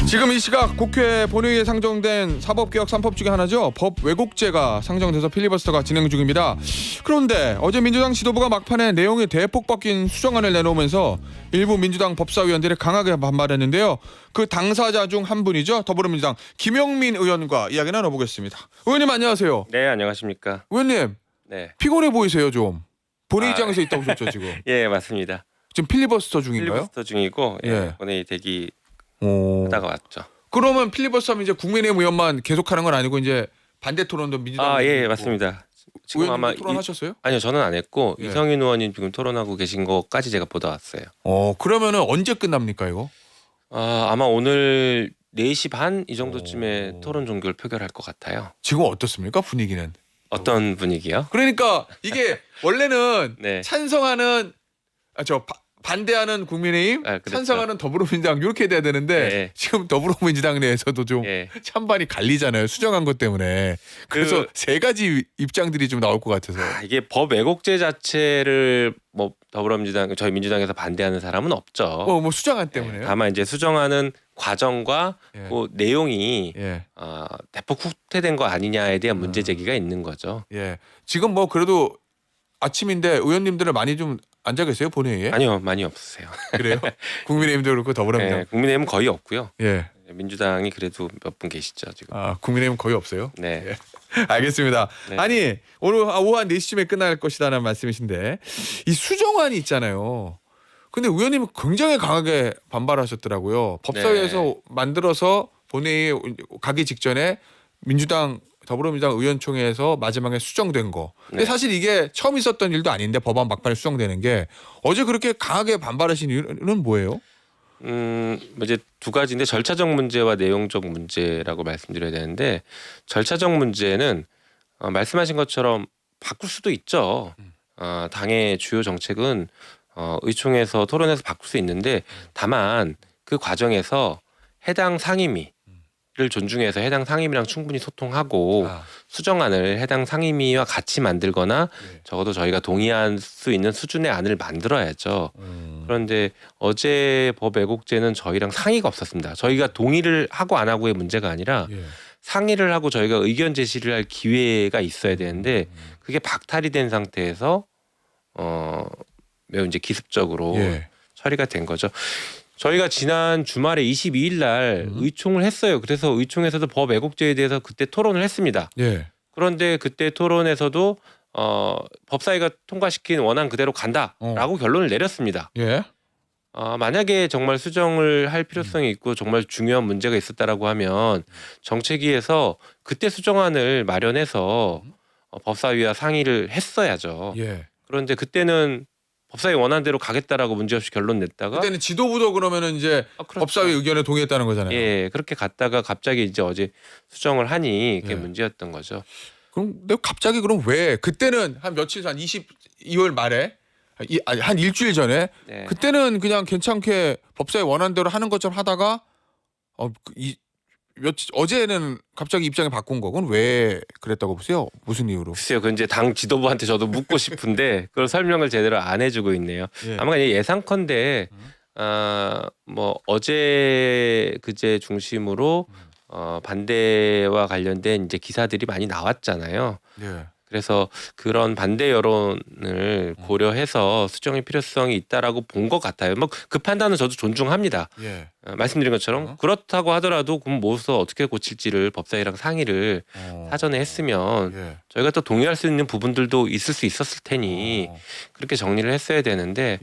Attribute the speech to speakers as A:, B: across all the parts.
A: 지금 이 시각 국회 본회의에 상정된 사법개혁 3법 중에 하나죠. 법 왜곡죄가 상정돼서 필리버스터가 진행 중입니다. 그런데 어제 민주당 지도부가 막판에 내용이 대폭 바뀐 수정안을 내놓으면서 일부 민주당 법사위원들이 강하게 반발했는데요. 그 당사자 중 한 분이죠. 더불어민주당 김영민 의원과 이야기 나눠보겠습니다. 의원님 안녕하세요.
B: 네, 안녕하십니까.
A: 의원님
B: 네.
A: 피곤해 보이세요 좀. 본회의장에서 있다 오셨죠 지금.
B: 예, 맞습니다.
A: 지금 필리버스터 중인가요?
B: 필리버스터 중이고
A: 예.
B: 본회의 대기
A: 오.
B: 하다가 왔죠.
A: 그러면 필리버스터하면 이제 국민의힘 의원만 계속하는 건 아니고 이제 반대 토론도 민주당.
B: 예, 맞습니다. 지금 아마
A: 토론하셨어요?
B: 아니요, 저는 안 했고
A: 예.
B: 이성윤 의원님 지금 토론하고 계신 것까지 제가 보다 왔어요.
A: 그러면은 언제 끝납니까 이거?
B: 아마 오늘 4시 반 이 정도쯤에 토론 종결 표결할 것 같아요.
A: 지금 어떻습니까 분위기는?
B: 어떤 분위기요?
A: 그러니까 이게 원래는
B: 네.
A: 찬성하는 반대하는 국민의힘,
B: 그렇죠.
A: 찬성하는 더불어민주당 이렇게 돼야 되는데
B: 네.
A: 지금 더불어민주당 내에서도 좀
B: 예.
A: 찬반이 갈리잖아요. 수정한 것 때문에. 그래서 세 가지 입장들이 좀 나올 것 같아서.
B: 이게 법 왜곡죄 자체를 뭐 더불어민주당 저희 민주당에서 반대하는 사람은 없죠.
A: 뭐 수정안 때문에요?
B: 다만 이제 수정하는 과정과
A: 예.
B: 그 내용이
A: 예.
B: 대폭 후퇴된 거 아니냐에 대한 문제 제기가 있는 거죠.
A: 예. 지금 뭐 그래도 아침인데 의원님들은 많이 좀 앉아 계세요 본회의에?
B: 아니요, 많이 없으세요.
A: 그래요? 국민의힘도 그렇고 더불어민주당.
B: 네, 국민의힘은 거의 없고요.
A: 예.
B: 민주당이 그래도 몇 분 계시죠 지금.
A: 국민의힘은 거의 없어요.
B: 네.
A: 예. 알겠습니다.
B: 네.
A: 아니 오늘 오후 한 4시쯤에 끝날 것이라는 말씀이신데 이 수정안이 있잖아요. 근데 의원님은 굉장히 강하게 반발하셨더라고요. 법사위에서 만들어서 본회의에 가기 직전에 더불어민주당 의원총회에서 마지막에 수정된 거. 근데
B: 네.
A: 사실 이게 처음 있었던 일도 아닌데 법안 막판에 수정되는 게 어제 그렇게 강하게 반발하신 이유는 뭐예요?
B: 이제 두 가지인데 절차적 문제와 내용적 문제라고 말씀드려야 되는데 절차적 문제는 말씀하신 것처럼 바꿀 수도 있죠. 당의 주요 정책은 의총에서 토론해서 바꿀 수 있는데 다만 그 과정에서 해당 상임위를 존중해서 해당 상임위랑 충분히 소통하고 수정안을 해당 상임위와 같이 만들거나 적어도 저희가 동의할 수 있는 수준의 안을 만들어야죠. 그런데 어제 법 왜곡죄는 저희랑 상의가 없었습니다. 저희가 동의를 하고 안 하고의 문제가 아니라 상의를 하고 저희가 의견 제시를 할 기회가 있어야 되는데 그게 박탈이 된 상태에서 매우 이제 기습적으로 처리가 된 거죠. 저희가 지난 주말에 22일 날 의총을 했어요. 그래서 의총에서도 법 왜곡죄에 대해서 그때 토론을 했습니다. 그런데 그때 토론에서도 법사위가 통과시킨 원안 그대로 간다라고 결론을 내렸습니다. 만약에 정말 수정을 할 필요성이 있고 정말 중요한 문제가 있었다라고 하면 정책위에서 그때 수정안을 마련해서 법사위와 상의를 했어야죠. 그런데 그때는 법사위 원안대로 가겠다라고 문제없이 결론 냈다가
A: 그때는 지도부도 그러면은 이제
B: 그렇죠.
A: 법사위 의견에 동의했다는 거잖아요.
B: 예, 그렇게 갔다가 갑자기 이제 어제 수정을 하니 그게
A: 예.
B: 문제였던 거죠.
A: 그럼 내가 갑자기 그럼 왜 그때는 한 며칠 전 22월 말에 한 일주일 전에
B: 네.
A: 그때는 그냥 괜찮게 법사위 원안대로 하는 것처럼 하다가 어제는 갑자기 입장을 바꾼 거. 그건 왜 그랬다고 보세요? 무슨 이유로?
B: 글쎄요, 그 이제 당 지도부한테 저도 묻고 싶은데 그걸 설명을 제대로 안 해주고 있네요. 아마 그냥 예상컨대 뭐 어제 그제 중심으로 반대와 관련된 이제 기사들이 많이 나왔잖아요. 그래서 그런 반대 여론을 고려해서 수정의 필요성이 있다라고 본 것 같아요. 뭐 그 판단은 저도 존중합니다. 말씀드린 것처럼 그렇다고 하더라도 그럼 뭐서 어떻게 고칠지를 법사위랑 상의를 사전에 했으면 저희가 또 동의할 수 있는 부분들도 있을 수 있었을 테니 그렇게 정리를 했어야 되는데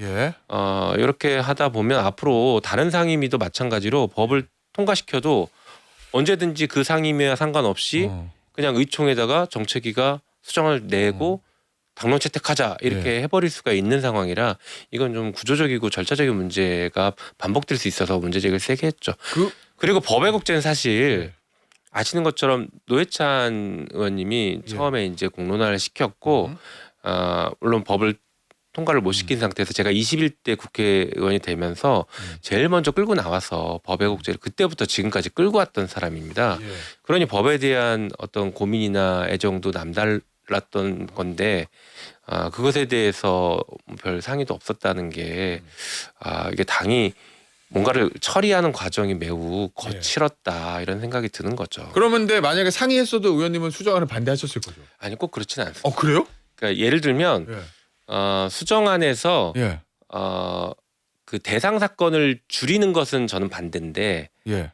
B: 이렇게 하다 보면 앞으로 다른 상임위도 마찬가지로 법을 통과시켜도 언제든지 그 상임위와 상관없이 그냥 의총에다가 정책위가 수정을 내고 당론 채택하자 이렇게 해버릴 수가 있는 상황이라 이건 좀 구조적이고 절차적인 문제가 반복될 수 있어서 문제 제기를 세게 했죠. 그리고 법 왜곡죄는 사실 아시는 것처럼 노회찬 의원님이 처음에 이제 공론화를 시켰고 물론 법을 통과를 못 시킨 상태에서 제가 21대 국회의원이 되면서 제일 먼저 끌고 나와서 법 왜곡죄를 그때부터 지금까지 끌고 왔던 사람입니다. 그러니 법에 대한 어떤 고민이나 애정도 남달랐던 건데 그것에 대해서 별 상의도 없었다는 게 이게 당이 뭔가를 처리하는 과정이 매우 거칠었다 이런 생각이 드는 거죠.
A: 그러면 근데 만약에 상의했어도 의원님은 수정안을 반대하셨을 거죠?
B: 아니 꼭 그렇지는 않습니다.
A: 그래요?
B: 그러니까 예를 들면 수정안에서
A: 예.
B: 그 대상 사건을 줄이는 것은 저는 반대인데
A: 예.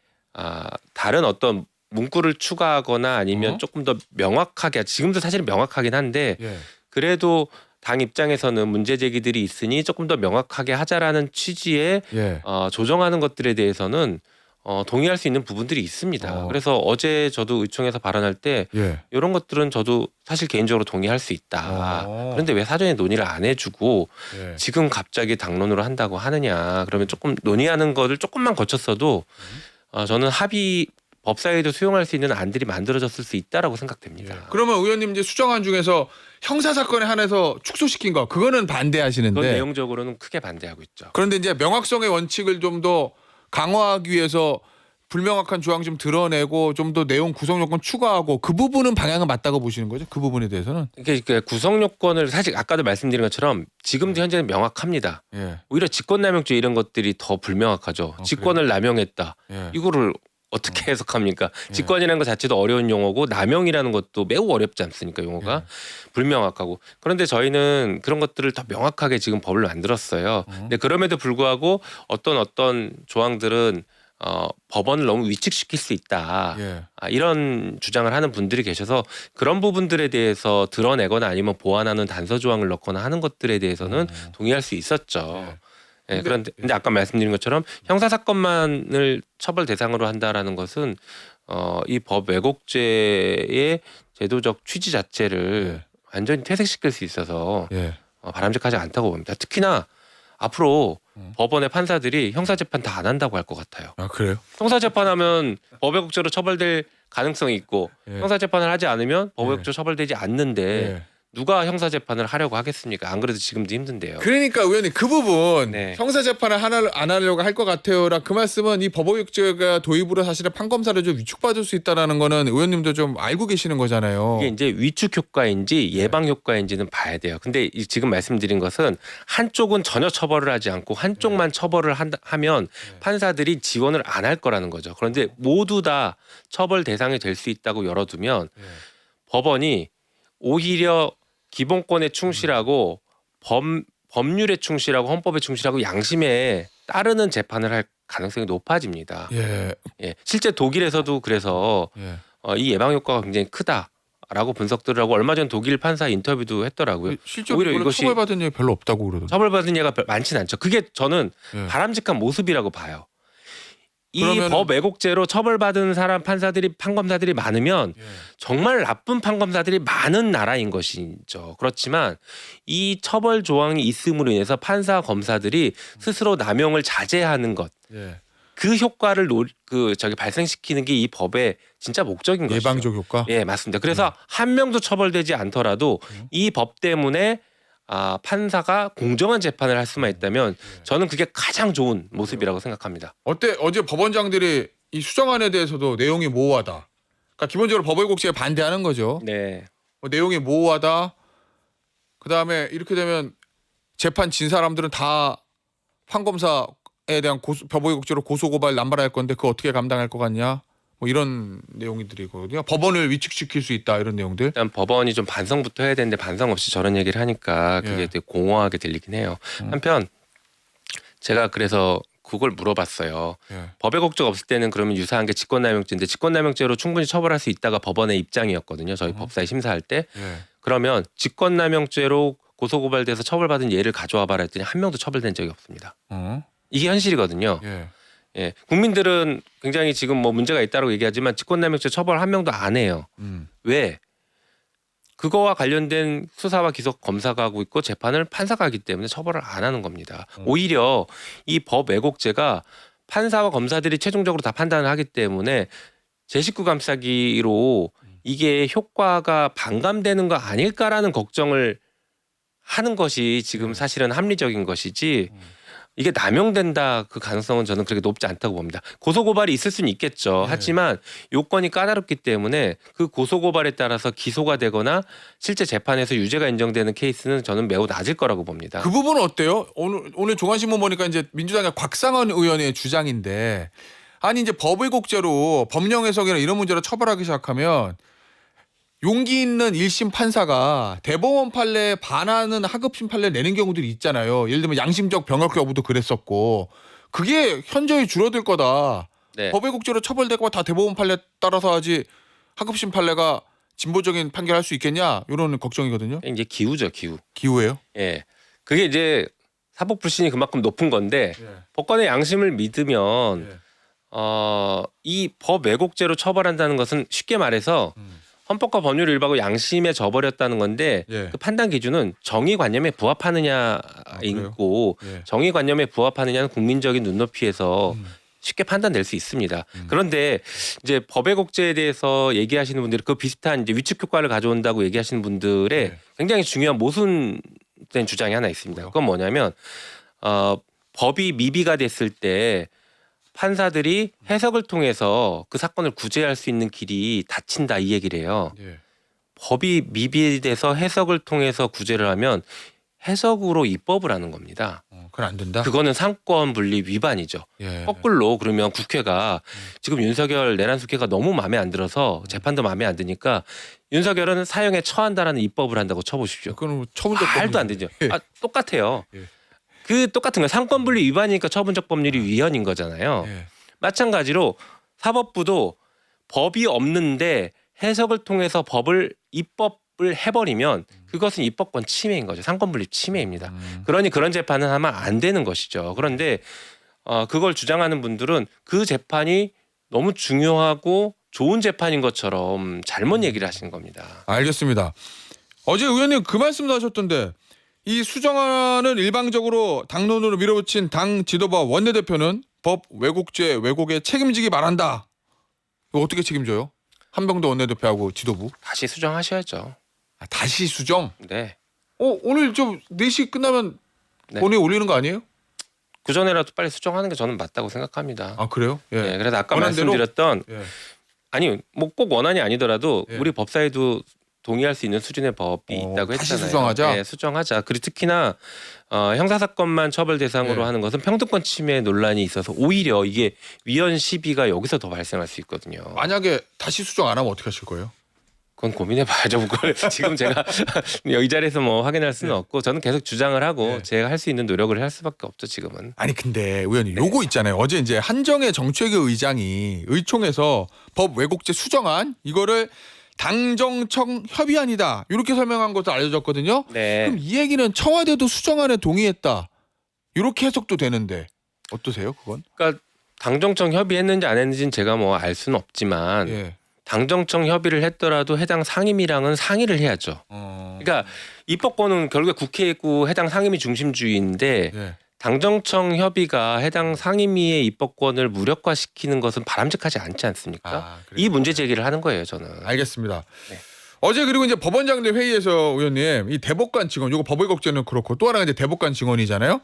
B: 다른 어떤 문구를 추가하거나 아니면 조금 더 명확하게 지금도 사실은 명확하긴 한데
A: 예.
B: 그래도 당 입장에서는 문제 제기들이 있으니 조금 더 명확하게 하자라는 취지의
A: 예.
B: 조정하는 것들에 대해서는 동의할 수 있는 부분들이 있습니다. 그래서 어제 저도 의총에서 발언할 때
A: 예.
B: 이런 것들은 저도 사실 개인적으로 동의할 수 있다. 그런데 왜 사전에 논의를 안 해주고
A: 예.
B: 지금 갑자기 당론으로 한다고 하느냐. 그러면 조금 논의하는 거를 조금만 거쳤어도 저는 합의 법사위도 수용할 수 있는 안들이 만들어졌을 수 있다라고 생각됩니다.
A: 예. 그러면 의원님 이제 수정안 중에서 형사 사건에 한해서 축소시킨 거 그거는 반대하시는데
B: 그건 내용적으로는 크게 반대하고 있죠.
A: 그런데 이제 명확성의 원칙을 좀 더 강화하기 위해서 불명확한 조항 좀 드러내고 좀 더 내용 구성 요건 추가하고 그 부분은 방향은 맞다고 보시는 거죠? 그 부분에 대해서는?
B: 그러니까 구성 요건을 사실 아까도 말씀드린 것처럼 지금도 현재는 명확합니다.
A: 예.
B: 오히려 직권남용죄 이런 것들이 더 불명확하죠. 직권을 남용했다.
A: 예.
B: 이거를 어떻게 해석합니까? 직권이라는 것 자체도 어려운 용어고 남용이라는 것도 매우 어렵지 않습니까? 용어가 불명확하고. 그런데 저희는 그런 것들을 더 명확하게 지금 법을 만들었어요. 근데 그럼에도 불구하고 어떤 조항들은 법원을 너무 위축시킬 수 있다.
A: 예.
B: 이런 주장을 하는 분들이 계셔서 그런 부분들에 대해서 드러내거나 아니면 보완하는 단서 조항을 넣거나 하는 것들에 대해서는 동의할 수 있었죠. 네, 그런데 아까 말씀드린 것처럼 형사 사건만을 처벌 대상으로 한다라는 것은 이 법 왜곡죄의 제도적 취지 자체를 완전히 퇴색시킬 수 있어서 바람직하지 않다고 봅니다. 특히나 앞으로 법원의 판사들이 형사 재판 다 안 한다고 할 것 같아요.
A: 아 그래요?
B: 형사 재판하면 법 왜곡죄로 처벌될 가능성이 있고 형사 재판을 하지 않으면 법 왜곡죄로 처벌되지 않는데 누가 형사 재판을 하려고 하겠습니까? 안 그래도 지금도 힘든데요.
A: 그러니까 의원님 그 부분
B: 네.
A: 형사 재판을 안 하려고 할 것 같아요라 그 말씀은 이 법원육죄가 도입으로 사실은 판검사를 좀 위축받을 수 있다라는 거는 의원님도 좀 알고 계시는 거잖아요.
B: 이게 이제 위축 효과인지 예방 효과인지는 봐야 돼요. 근데 지금 말씀드린 것은 한쪽은 전혀 처벌을 하지 않고 한쪽만 처벌을 하면 판사들이 지원을 안 할 거라는 거죠. 그런데 모두 다 처벌 대상이 될 수 있다고 열어두면 법원이 오히려 기본권에 충실하고 법률에 충실하고 헌법에 충실하고 양심에 따르는 재판을 할 가능성이 높아집니다.
A: 예.
B: 실제 독일에서도 그래서 이 예방 효과가 굉장히 크다라고 분석들을 하고 얼마 전 독일 판사 인터뷰도 했더라고요.
A: 실제로
B: 오히려
A: 이것이 처벌받은 예 별로 없다고 그러던데.
B: 처벌받은 예가 많지는 않죠. 그게 저는 바람직한 모습이라고 봐요. 이 법 왜곡죄로 처벌받은 판사들이 판검사들이 많으면 정말 나쁜 판검사들이 많은 나라인 것이죠. 그렇지만 이 처벌 조항이 있음으로 인해서 판사 검사들이 스스로 남용을 자제하는 것, 그 효과를 발생시키는 게 이 법의 진짜 목적인 것이죠.
A: 예방적 효과?
B: 예, 맞습니다. 그래서 한 명도 처벌되지 않더라도 이 법 때문에 판사가 공정한 재판을 할 수만 있다면 저는 그게 가장 좋은 모습이라고 생각합니다.
A: 어제 법원장들이 이 수정안에 대해서도 내용이 모호하다. 그러니까 기본적으로 법왜곡죄에 반대하는 거죠.
B: 네.
A: 내용이 모호하다. 그다음에 이렇게 되면 재판 진 사람들은 다 판검사에 대한 법왜곡죄로 고소고발 남발할 건데 그거 어떻게 감당할 것 같냐? 뭐 이런 내용들이거든요. 법원을 위축시킬 수 있다 이런 내용들.
B: 일단 법원이 좀 반성부터 해야 되는데 반성 없이 저런 얘기를 하니까 그게 되게 공허하게 들리긴 해요. 한편 제가 그래서 그걸 물어봤어요. 법왜곡죄가 없을 때는 그러면 유사한 게 직권남용죄인데 직권남용죄로 충분히 처벌할 수 있다가 법원의 입장이었거든요. 저희 법사위 심사할 때. 그러면 직권남용죄로 고소고발돼서 처벌받은 예를 가져와 봐라 했더니 한 명도 처벌된 적이 없습니다. 이게 현실이거든요. 국민들은 굉장히 지금 뭐 문제가 있다고 얘기하지만 직권남용죄 처벌 한 명도 안 해요. 왜? 그거와 관련된 수사와 기소 검사가 하고 있고 재판을 판사가 하기 때문에 처벌을 안 하는 겁니다. 오히려 이 법 왜곡죄가 판사와 검사들이 최종적으로 다 판단을 하기 때문에 제 식구 감싸기로 이게 효과가 반감되는 거 아닐까라는 걱정을 하는 것이 지금 사실은 합리적인 것이지 이게 남용된다 그 가능성은 저는 그렇게 높지 않다고 봅니다. 고소고발이 있을 수는 있겠죠. 하지만 요건이 까다롭기 때문에 그 고소고발에 따라서 기소가 되거나 실제 재판에서 유죄가 인정되는 케이스는 저는 매우 낮을 거라고 봅니다.
A: 그 부분은 어때요? 오늘 종합신문 보니까 이제 민주당의 곽상원 의원의 주장인데 아니 이제 법의곡죄로 법령 해석이나 이런 문제로 처벌하기 시작하면 용기 있는 1심 판사가 대법원 판례에 반하는 하급심 판례 내는 경우들이 있잖아요. 예를 들면 양심적 병역 여부도 그랬었고 그게 현저히 줄어들 거다.
B: 네.
A: 법의곡죄로 처벌되고 다 대법원 판례 따라서 하지 하급심 판례가 진보적인 판결할 수 있겠냐 이런 걱정이거든요.
B: 이제 기우죠, 기우.
A: 기우예요?
B: 예, 그게 이제 사법 불신이 그만큼 높은 건데
A: 예.
B: 법관의 양심을 믿으면
A: 예.
B: 이 법 왜곡죄로 처벌한다는 것은 쉽게 말해서 헌법과 법률을 일하고 양심에 져버렸다는 건데
A: 예.
B: 그 판단 기준은 정의관념에 부합하느냐이고
A: 예.
B: 정의관념에 부합하느냐는 국민적인 눈높이에서 쉽게 판단될 수 있습니다. 그런데 이제 법의곡죄에 대해서 얘기하시는 분들이 그 비슷한 이제 위축 효과를 가져온다고 얘기하시는 분들의
A: 네.
B: 굉장히 중요한 모순된 주장이 하나 있습니다.
A: 뭐요?
B: 그건 뭐냐면 법이 미비가 됐을 때 판사들이 해석을 통해서 그 사건을 구제할 수 있는 길이 닫힌다 이 얘기를 해요.
A: 예.
B: 법이 미비돼서 해석을 통해서 구제를 하면 해석으로 입법을 하는 겁니다.
A: 그건 안 된다.
B: 그거는 상권 분립 위반이죠.
A: 예.
B: 거꾸로 그러면 국회가 지금 윤석열 내란숙회가 너무 마음에 안 들어서 재판도 마음에 안 드니까 윤석열은 사형에 처한다라는 입법을 한다고 쳐보십시오.
A: 그건 처분적
B: 말도 안 되죠.
A: 예.
B: 똑같아요.
A: 예.
B: 그 똑같은 거 상권 분립 위반이니까 처분적 법률이 위헌인 거잖아요.
A: 예.
B: 마찬가지로 사법부도 법이 없는데 해석을 통해서 법을 입법을 해버리면 그것은 입법권 침해인 거죠. 상권 분립 침해입니다. 그러니 그런 재판은 하면 안 되는 것이죠. 그런데 그걸 주장하는 분들은 그 재판이 너무 중요하고 좋은 재판인 것처럼 잘못 얘기를 하시는 겁니다.
A: 알겠습니다. 어제 의원님 그 말씀도 하셨던데 이 수정안을 일방적으로 당론으로 밀어붙인 당 지도부와 원내대표는 법 왜곡죄 왜곡에 책임지기 바란다. 이거 어떻게 책임져요? 한병도 원내대표하고 지도부.
B: 다시 수정하셔야죠.
A: 다시 수정?
B: 네.
A: 오늘 좀 4시 끝나면
B: 네.
A: 본회의 올리는 거 아니에요?
B: 그 전에라도 빨리 수정하는 게 저는 맞다고 생각합니다.
A: 아 그래요? 예.
B: 네, 그래서 아까
A: 원한 대로?
B: 말씀드렸던
A: 예.
B: 아니 뭐 꼭 원안이 아니더라도
A: 예.
B: 우리 법사위도 동의할 수 있는 수준의 법이 있다고
A: 다시
B: 했잖아요.
A: 수정하자?
B: 네, 수정하자. 그리고 특히나 형사사건만 처벌 대상으로
A: 예.
B: 하는 것은 평등권 침해 논란이 있어서 오히려 이게 위헌 시비가 여기서 더 발생할 수 있거든요.
A: 만약에 다시 수정 안 하면 어떻게 하실 거예요?
B: 그건 고민해봐야죠. 그걸 지금 제가 이 자리에서 뭐 확인할 수는 없고 저는 계속 주장을 하고
A: 네.
B: 제가 할 수 있는 노력을 할 수밖에 없죠. 지금은.
A: 아니 근데 의원님 요거 있잖아요. 어제 이제 한정혜 정책위 의장이 의총에서 법 왜곡죄 수정안 이거를 당정청 협의안이다 이렇게 설명한 것도 알려졌거든요.
B: 네.
A: 그럼 이 얘기는 청와대도 수정안에 동의했다 이렇게 해석도 되는데 어떠세요 그건?
B: 그러니까 당정청 협의했는지 안 했는지는 제가 뭐 알 수는 없지만
A: 예.
B: 당정청 협의를 했더라도 해당 상임위랑은 상의를 해야죠. 그러니까 입법권은 결국에 국회에 있고 해당 상임위 중심주의인데
A: 예.
B: 당정청 협의가 해당 상임위의 입법권을 무력화시키는 것은 바람직하지 않지 않습니까?
A: 그래요?
B: 이 문제 제기를 하는 거예요, 저는.
A: 알겠습니다.
B: 네.
A: 어제 그리고 이제 법원장들 회의에서 의원님 이 대법관 증언 요거 법의곡죄는 그렇고 또 하나가 이제 대법관 증언이잖아요.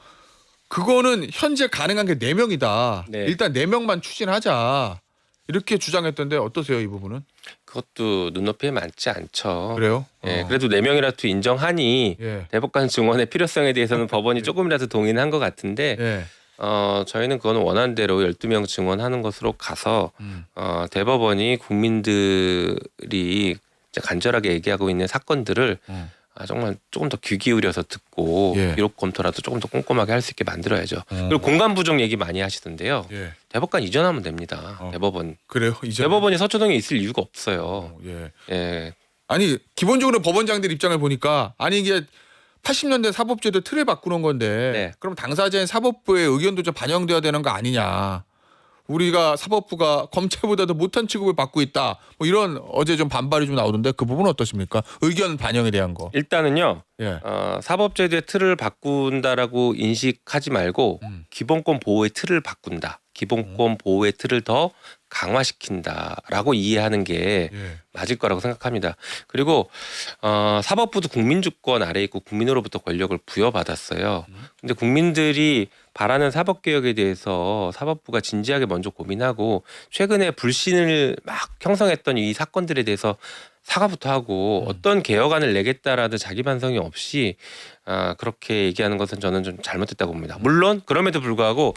A: 그거는 현재 가능한 게 4명이다.
B: 네.
A: 일단 4명만 추진하자. 이렇게 주장했던데 어떠세요 이 부분은?
B: 그것도 눈높이에 맞지 않죠.
A: 그래요?
B: 예, 그래도 4명이라도 인정하니
A: 예.
B: 대법관 증언의 필요성에 대해서는 법원이 조금이라도 동의는 한 것 같은데
A: 예.
B: 저희는 그거는 원안대로 12명 증언하는 것으로 가서 대법원이 국민들이 이제 간절하게 얘기하고 있는 사건들을 정말 조금 더 귀 기울여서 듣고
A: 예.
B: 기록 검토라도 조금 더 꼼꼼하게 할 수 있게 만들어야죠. 그리고 공간 부족 얘기 많이 하시던데요.
A: 예.
B: 대법관 이전하면 됩니다. 대법원.
A: 그래요? 이제
B: 대법원이 서초동에 있을 이유가 없어요.
A: 예.
B: 예.
A: 아니 기본적으로 법원장들 입장을 보니까 아니 이게 80년대 사법제도 틀을 바꾸는 건데
B: 네.
A: 그럼 당사자인 사법부의 의견도 좀 반영돼야 되는 거 아니냐. 우리가 사법부가 검찰보다도 못한 취급을 받고 있다. 뭐 이런 어제 좀 반발이 좀 나오던데 그 부분은 어떠십니까? 의견 반영에 대한 거.
B: 일단은요.
A: 예.
B: 사법제도의 틀을 바꾼다라고 인식하지 말고
A: 음.
B: 기본권 보호의 틀을 바꾼다. 기본권 보호의 틀을 더 강화시킨다라고 이해하는 게
A: 예.
B: 맞을 거라고 생각합니다. 그리고 사법부도 국민주권 아래 있고 국민으로부터 권력을 부여받았어요. 근데 국민들이 바라는 사법개혁에 대해서 사법부가 진지하게 먼저 고민하고 최근에 불신을 막 형성했던 이 사건들에 대해서 사과부터 하고 어떤 개혁안을 내겠다라는 자기 반성이 없이 그렇게 얘기하는 것은 저는 좀 잘못됐다고 봅니다. 물론 그럼에도 불구하고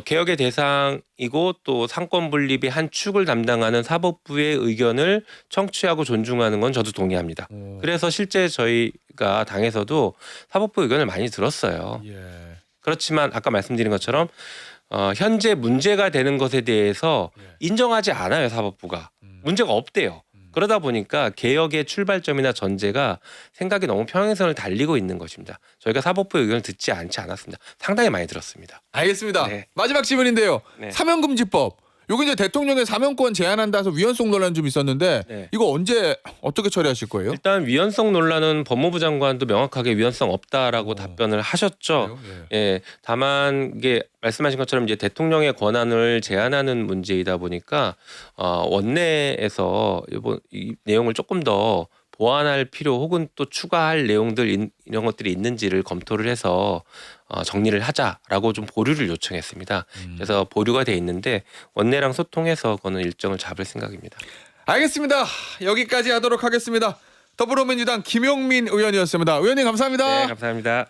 B: 개혁의 대상이고 또 상권 분립의 한 축을 담당하는 사법부의 의견을 청취하고 존중하는 건 저도 동의합니다. 그래서 실제 저희가 당에서도 사법부 의견을 많이 들었어요.
A: 예.
B: 그렇지만 아까 말씀드린 것처럼 현재 문제가 되는 것에 대해서 인정하지 않아요. 사법부가. 문제가 없대요. 그러다 보니까 개혁의 출발점이나 전제가 생각이 너무 평행선을 달리고 있는 것입니다. 저희가 사법부 의견을 듣지 않지 않았습니다. 상당히 많이 들었습니다.
A: 알겠습니다.
B: 네.
A: 마지막 질문인데요.
B: 네.
A: 사면금지법. 요거 이제 대통령의 사면권 제한한다 해서 위헌성 논란 좀 있었는데
B: 네.
A: 이거 언제 어떻게 처리하실 거예요?
B: 일단 위헌성 논란은 법무부 장관도 명확하게 위헌성 없다라고 답변을 하셨죠.
A: 예.
B: 예, 다만 이게 말씀하신 것처럼 이제 대통령의 권한을 제한하는 문제이다 보니까 원내에서 이 내용을 조금 더 보완할 필요 혹은 또 추가할 내용들 이런 것들이 있는지를 검토를 해서 정리를 하자라고 좀 보류를 요청했습니다. 그래서 보류가 돼 있는데 원내랑 소통해서 그거는 일정을 잡을 생각입니다.
A: 알겠습니다. 여기까지 하도록 하겠습니다. 더불어민주당 김용민 의원이었습니다. 의원님 감사합니다.
B: 네, 감사합니다.